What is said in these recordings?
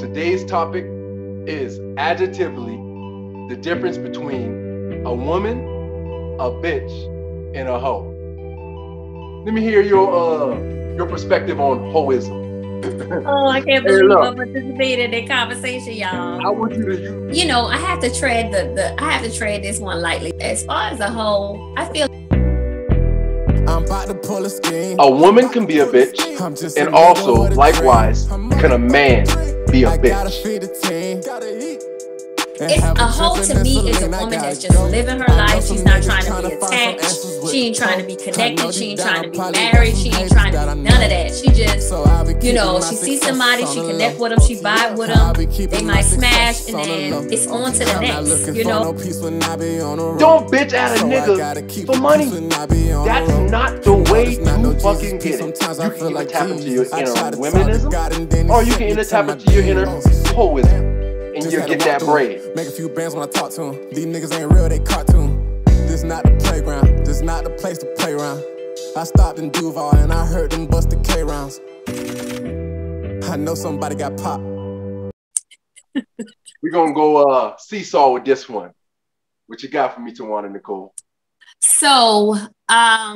Today's topic is adjectively the difference between a woman, a bitch, and a hoe. Let me hear your perspective on hoism. Oh, I can't believe I participated in that conversation, y'all. I want you to You know, I have to tread this one lightly. As far as a hoe, I feel I'm about to pull a scheme. A woman can be a bitch, and also, likewise, can a man be a bitch. a hoe to me is a woman that's just living her life. She's not trying to be attached. She ain't trying to be connected. She ain't trying to be married. She ain't trying to be none of that. She just, you know, she sees somebody, she connect with them, she vibe with them. They might smash, and then it's on to the next, you know. Don't bitch at a nigga for money. That's not the way to fucking get it. You can either tap into your inner womanism, or you can either tap into your inner hoism. And you'll get that bread. Make a few bands when I talk to them. These niggas ain't real, they cartoon. This not the playground. This not the place to play around. I stopped in Duval and I heard them bust the K rounds. I know somebody got popped. We're gonna go seesaw with this one. What you got for me, Tawana Necole? So, I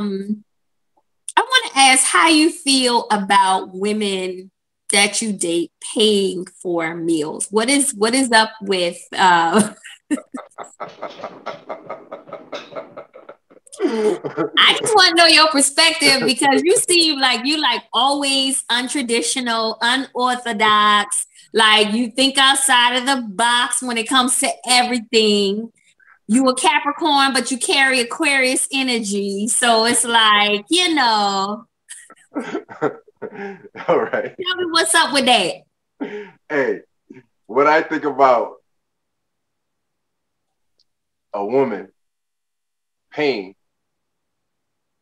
want to ask how you feel about women that you date paying for meals. What is up with I just want to know your perspective, because you seem like you like always untraditional, unorthodox, like you think outside of the box when it comes to everything. You a Capricorn, but you carry Aquarius energy, so it's like, you know. All right. Tell me what's up with that. Hey, what I think about a woman paying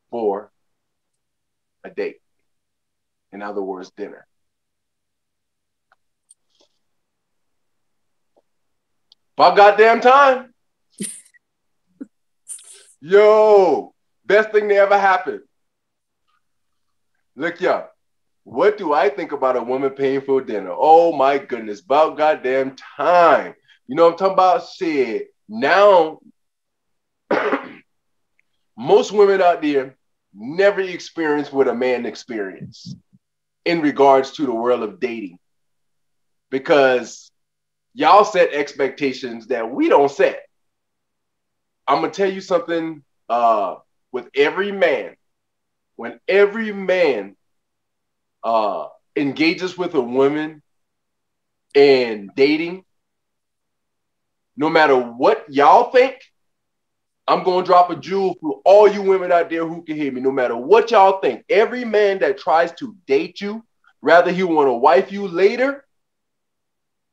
for a date. In other words, dinner. About goddamn time. Yo, best thing that ever happened. Look, y'all. What do I think about a woman paying for dinner? Oh my goodness, about goddamn time. You know what I'm talking about? Shit. Now, most women out there never experience what a man experienced in regards to the world of dating. Because y'all set expectations that we don't set. I'm going to tell you something with every man. When every man engages with a woman and dating, no matter what y'all think, I'm going to drop a jewel for all you women out there who can hear me. No matter what y'all think, every man that tries to date you, rather he want to wife you later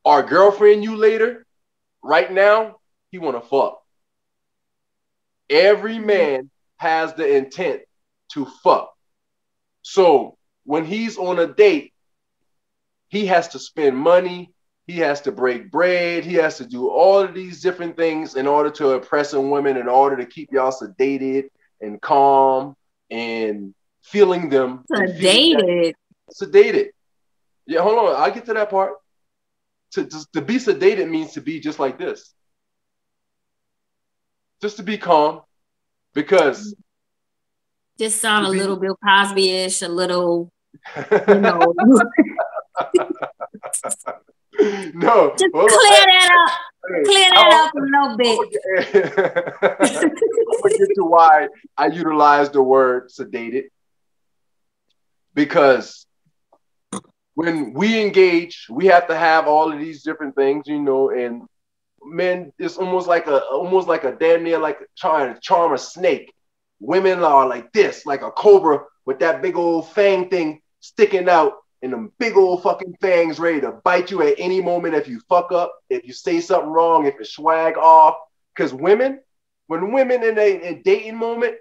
or girlfriend you later, right now, he want to fuck. Every man has the intent to fuck. So when he's on a date, he has to spend money, he has to break bread, he has to do all of these different things in order to impress a woman, in order to keep y'all sedated and calm and feeling them. Sedated? Sedated. Yeah, hold on, I'll get to that part. To be sedated means to be just like this. Just to be calm, because... Just sound a little Bill Cosby-ish, a little, you know. No. Just clear that up. Clear that up a little bit. I'm going to get to why I utilize the word sedated. Because when we engage, we have to have all of these different things, you know, and men, it's almost like a damn near like trying to charm a snake. Women are like this, like a cobra with that big old fang thing sticking out and them big old fucking fangs ready to bite you at any moment if you fuck up, if you say something wrong, if you swag off. Because women, when women in a dating moment,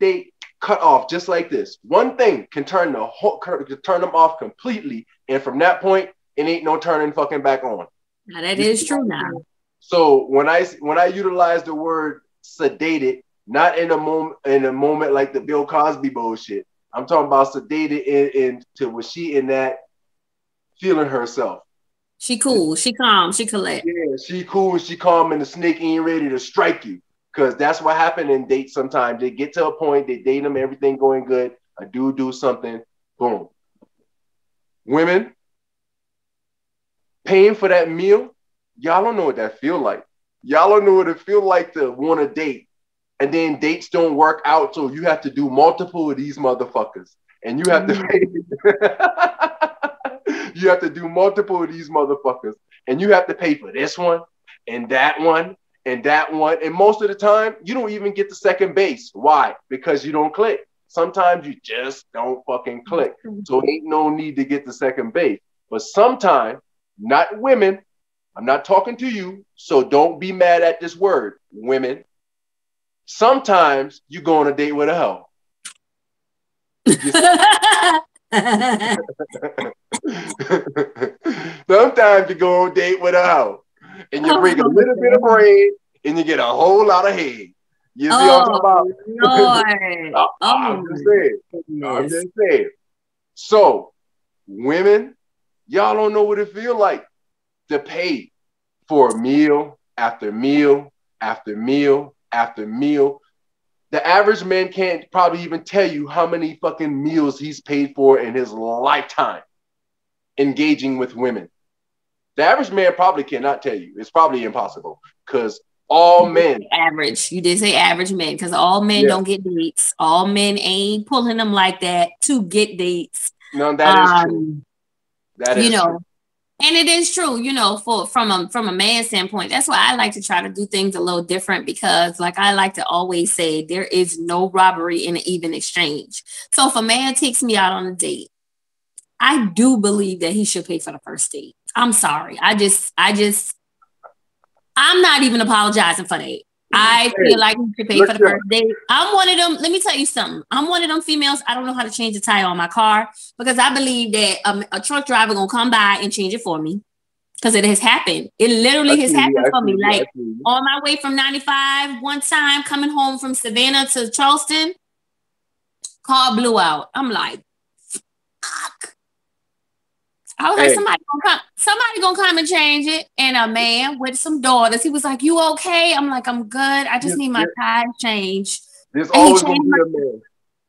they cut off just like this. One thing can turn them off completely, and from that point, it ain't no turning fucking back on. Now that is true now. So when I utilize the word sedated, not in a moment like the Bill Cosby bullshit. I'm talking about sedated into was she in that feeling herself. She cool. She calm. She collect. Yeah, she cool. She calm, and the snake ain't ready to strike you. Because that's what happened in dates sometimes. They get to a point, they date them, everything going good. A dude do something, boom. Women, paying for that meal, y'all don't know what that feel like. Y'all don't know what it feel like to want to date. And then dates don't work out, so you have to do multiple of these motherfuckers. And you have to pay. You have to do multiple of these motherfuckers. And you have to pay for this one, and that one, and that one. And most of the time, you don't even get the second base. Why? Because you don't click. Sometimes you just don't fucking click. So ain't no need to get the second base. But sometimes, not women, I'm not talking to you, so don't be mad at this word, women. Sometimes you go on a date with a hoe. Sometimes you go on a date with a hoe. And you bring a little bit of bread and you get a whole lot of head. You see what I'm talking about? I'm just saying. I'm just saying. So, women, y'all don't know what it feels like to pay for meal after meal after meal after meal. The average man can't probably even tell you how many fucking meals he's paid for in his lifetime engaging with women. The average man probably cannot tell you. It's probably impossible because all men. Average. You did say average men because all men don't get dates. All men ain't pulling them like that to get dates. No, that is true. That is true. And it is true, from a man's standpoint. That's why I like to try to do things a little different because, like I like to always say, there is no robbery in an even exchange. So if a man takes me out on a date, I do believe that he should pay for the first date. I'm sorry. I'm not even apologizing for that. I feel like he should pay for the first date. I'm one of them. Let me tell you something. I'm one of them females. I don't know how to change the tire on my car because I believe that a truck driver gonna come by and change it for me because it has happened. It literally has happened for me. Like on my way from 95 one time coming home from Savannah to Charleston, car blew out. I'm like, fuck. I was like, somebody gonna come and change it. And a man with some daughters, he was like, you okay? I'm like, I'm good. I just need my tire changed. There's always gonna be a man.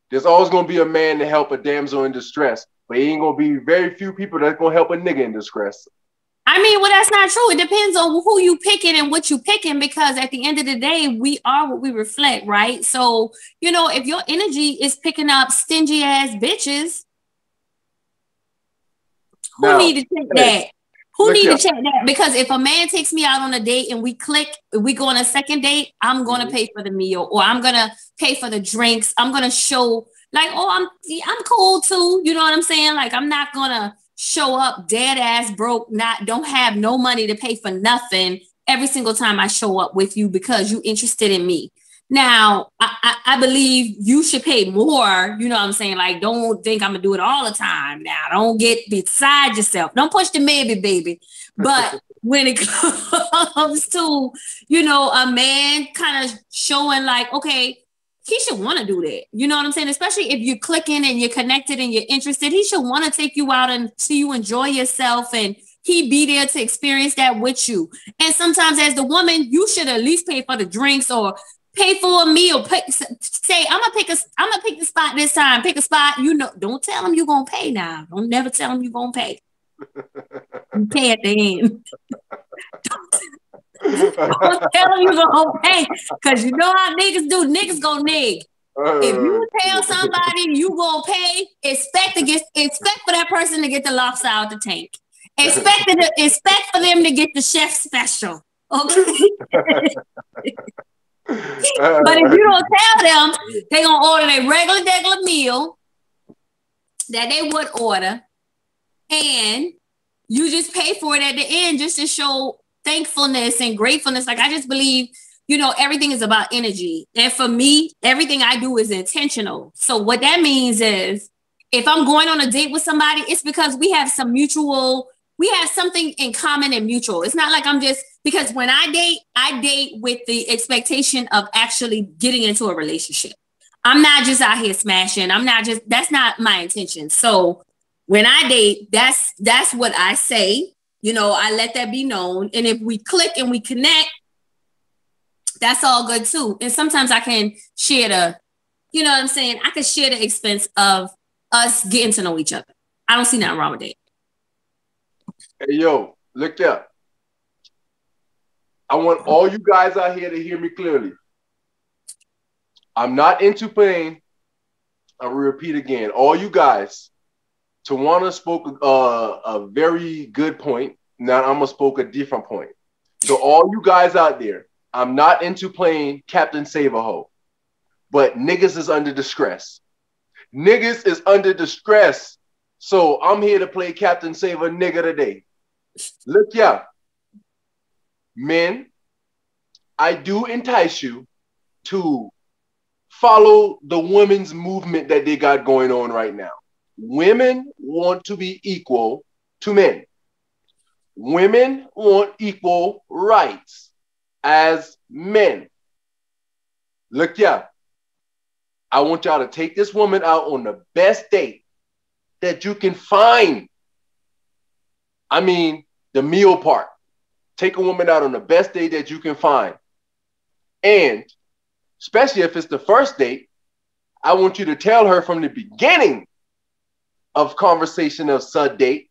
There's always gonna be a man to help a damsel in distress, but ain't gonna be very few people that's gonna help a nigga in distress. I mean, well, that's not true. It depends on who you picking and what you picking, because at the end of the day, we are what we reflect, right? So, if your energy is picking up stingy ass bitches, who need to check that? Who need to check that? Because if a man takes me out on a date and we go on a second date, I'm going to pay for the meal or I'm going to pay for the drinks. I'm going to show like, I'm cool too. You know what I'm saying? Like, I'm not going to show up dead ass broke, don't have no money to pay for nothing every single time I show up with you because you interested in me. Now, I believe you should pay more. You know what I'm saying? Like, don't think I'm going to do it all the time. Now, don't get beside yourself. Don't push the maybe, baby. But when it comes to, a man kind of showing like, okay, he should want to do that. You know what I'm saying? Especially if you're clicking and you're connected and you're interested, he should want to take you out and see you enjoy yourself and he be there to experience that with you. And sometimes as the woman, you should at least pay for the drinks or pay for a meal. Say, I'm gonna pick the spot this time. Pick a spot. Don't tell him you're gonna pay now. Don't never tell him you're gonna pay. You pay at the end. Don't tell him you're gonna pay. Because you know how niggas do. Niggas go nig. If you tell somebody you gonna pay, expect for that person to get the lobster out the tank. Expect for them to get the chef special. Okay. But if you don't tell them, they're gonna order a regular meal that they would order, and you just pay for it at the end just to show thankfulness and gratefulness. Like, I just believe, everything is about energy. And for me, everything I do is intentional. So what that means is if I'm going on a date with somebody, it's because we have something in common and mutual. It's not like because when I date with the expectation of actually getting into a relationship. I'm not just out here smashing. that's not my intention. So when I date, that's what I say. you know, I let that be known. And if we click and we connect, that's all good too. And sometimes I can share the, you know what I'm saying? I can share the expense of us getting to know each other. I don't see nothing wrong with that. Hey, yo, look up. I want all you guys out here to hear me clearly. I'm not into playing. I will repeat again. All you guys, Tawana spoke a very good point. Now I'm going to spoke a different point. So all you guys out there, I'm not into playing Captain Save-A-Ho. But niggas is under distress. Niggas is under distress. So I'm here to play Captain Save-A-Nigga today. Look, yeah. Men, I do entice you to follow the women's movement that they got going on right now. Women want to be equal to men. Women want equal rights as men. Look, yeah. I want y'all to take this woman out on the best date that you can find. I mean, the meal part. Take a woman out on the best date that you can find. And especially if it's the first date, I want you to tell her from the beginning of conversation of said date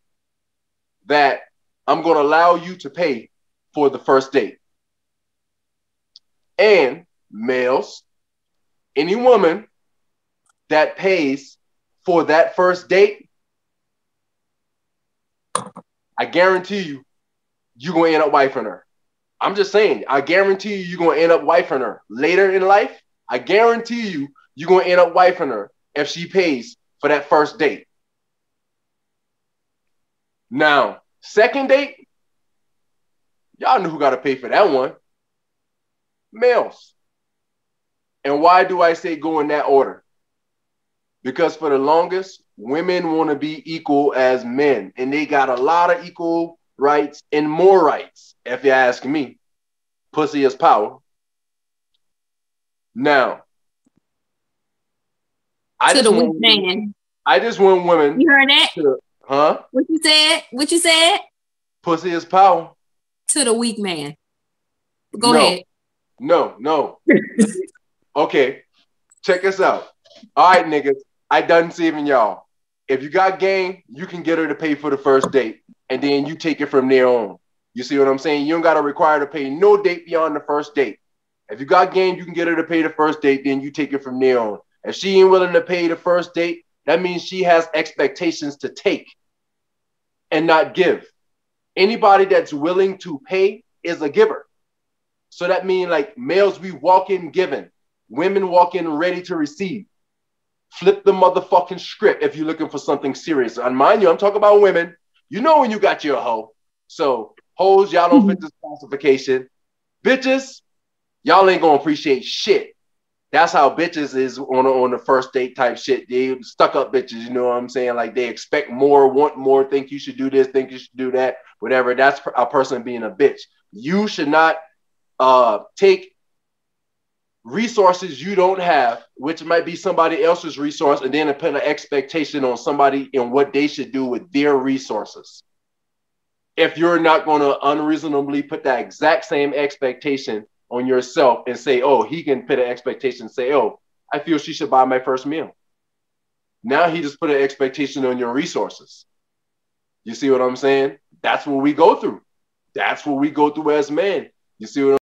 that I'm going to allow you to pay for the first date. And males, any woman that pays for that first date, I guarantee you, you're going to end up wifing her. I'm just saying, I guarantee you're going to end up wifing her. Later in life, I guarantee you're going to end up wifing her if she pays for that first date. Now, second date, y'all know who got to pay for that one. Males. And why do I say go in that order? Because for the longest, women want to be equal as men. And they got a lot of equal rights and more rights, if you ask me. Pussy is power. Now, I just want women. You heard that? Huh? What you said? What you said? Pussy is power. To the weak man. Go ahead. No. Okay, check this out. All right, niggas, I done saving y'all. If you got game, you can get her to pay for the first date, and then you take it from there on. You see what I'm saying? You don't got to require to pay no date beyond the first date. If you got game, you can get her to pay the first date, then you take it from there on. If she ain't willing to pay the first date, that means she has expectations to take and not give. Anybody that's willing to pay is a giver. So that means like males, we walk in giving. Women walk in ready to receive. Flip the motherfucking script if you're looking for something serious. And mind you, I'm talking about women. You know when you got your hoe. So hoes, y'all don't fit this classification. Bitches, y'all ain't gonna appreciate shit. That's how bitches is on the first date type shit. They stuck up bitches, you know what I'm saying? Like they expect more, want more, think you should do this, think you should do that, whatever. That's a person being a bitch. You should not take resources you don't have, which might be somebody else's resource, and then put an expectation on somebody and what they should do with their resources. If you're not going to unreasonably put that exact same expectation on yourself and say, oh, he can put an expectation and say, oh, I feel she should buy my first meal. Now he just put an expectation on your resources. You see what I'm saying? That's what we go through. That's what we go through as men. You see what